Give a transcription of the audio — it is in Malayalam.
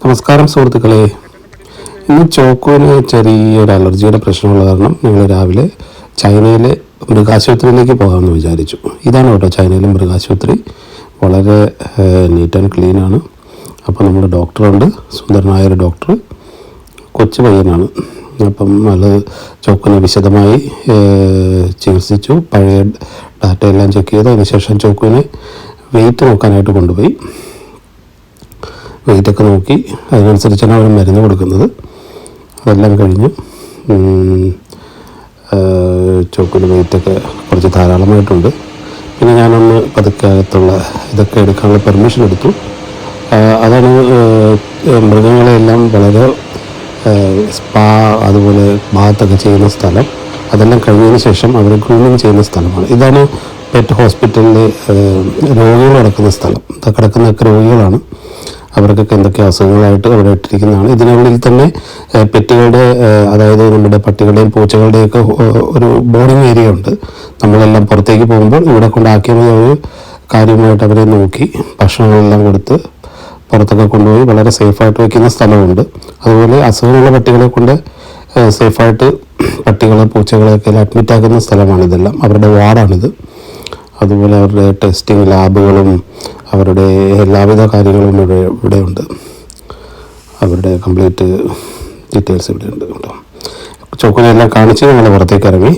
നമസ്കാരം സുഹൃത്തുക്കളെ. ഇന്ന് ചോക്കോന് ചെറിയൊരു അലർജിയുടെ പ്രശ്നമുള്ള കാരണം ഞങ്ങൾ രാവിലെ ചൈനയിലെ മൃഗാശുപത്രിയിലേക്ക് പോകാമെന്ന് വിചാരിച്ചു. ഇതാണ് കേട്ടോ ചൈനയിലെ മൃഗാശുപത്രി. വളരെ നീറ്റ് ആൻഡ് ക്ലീനാണ്. അപ്പോൾ നമ്മുടെ ഡോക്ടറുണ്ട്, സുന്ദരനായൊരു ഡോക്ടർ, കൊച്ചു പയ്യനാണ്. അപ്പം അത് ചോക്കോനെ വിശദമായി ചികിത്സിച്ചു. പഴയ ഡാറ്റയെല്ലാം ചെക്ക് ചെയ്തു. അതിനുശേഷം ചോക്കോനെ വെയിറ്റ് നോക്കാനായിട്ട് കൊണ്ടുപോയി. വെയിറ്റൊക്കെ നോക്കി അതിനനുസരിച്ചാണ് അവർ മരുന്ന് കൊടുക്കുന്നത്. അതെല്ലാം കഴിഞ്ഞു. ചോക്കിന് വെയിറ്റൊക്കെ കുറച്ച് ധാരാളമായിട്ടുണ്ട്. പിന്നെ ഞാനൊന്ന് പതുക്കെ അകത്തുള്ള ഇതൊക്കെ എടുക്കാനുള്ള പെർമിഷൻ എടുത്തു. അതാണ് മൃഗങ്ങളെല്ലാം വളരെ സ്പാ അതുപോലെ ബാത്തൊക്കെ ചെയ്യുന്ന സ്ഥലം. അതെല്ലാം കഴിഞ്ഞതിന് ശേഷം അവർ ഗ്രൂമിങ് ചെയ്യുന്ന സ്ഥലമാണ്. ഇതാണ് പെറ്റ് ഹോസ്പിറ്റലിലെ രോഗികൾ കിടക്കുന്ന സ്ഥലം. കിടക്കുന്നതൊക്കെ രോഗികളാണ്. അവർക്കൊക്കെ എന്തൊക്കെ അസുഖങ്ങളായിട്ട് അവിടെ ഇട്ടിരിക്കുന്നതാണ്. ഇതിനുള്ളിൽ തന്നെ പെറ്റുകളുടെ, അതായത് നമ്മുടെ പട്ടികളുടെയും പൂച്ചകളുടെയൊക്കെ ഒരു ബോർഡിങ് ഏരിയ ഉണ്ട്. നമ്മളെല്ലാം പുറത്തേക്ക് പോകുമ്പോൾ ഇവിടെ കൊണ്ടാക്കിയ ഒരു കാര്യമായിട്ട് അവരെ നോക്കി ഭക്ഷണങ്ങളെല്ലാം കൊടുത്ത് പുറത്തൊക്കെ കൊണ്ടുപോയി വളരെ സേഫായിട്ട് വയ്ക്കുന്ന സ്ഥലമുണ്ട്. അതുപോലെ അസുഖമുള്ള പട്ടികളെ കൊണ്ട് സേഫായിട്ട് പട്ടികളെ പൂച്ചകളെയൊക്കെ അഡ്മിറ്റ് ആക്കുന്ന സ്ഥലമാണിതെല്ലാം. അവരുടെ വാർഡാണിത്. അതുപോലെ അവരുടെ ടെസ്റ്റിംഗ് ലാബുകളും അവരുടെ എല്ലാവിധ കാര്യങ്ങളും ഇവിടെ ഉണ്ട്. അവരുടെ കംപ്ലീറ്റ് ഡീറ്റെയിൽസ് ഇവിടെ ഉണ്ട് കേട്ടോ. ചോക്കോനെ എല്ലാം കാണിച്ച് ഞങ്ങൾ പുറത്തേക്ക് ഇറങ്ങി.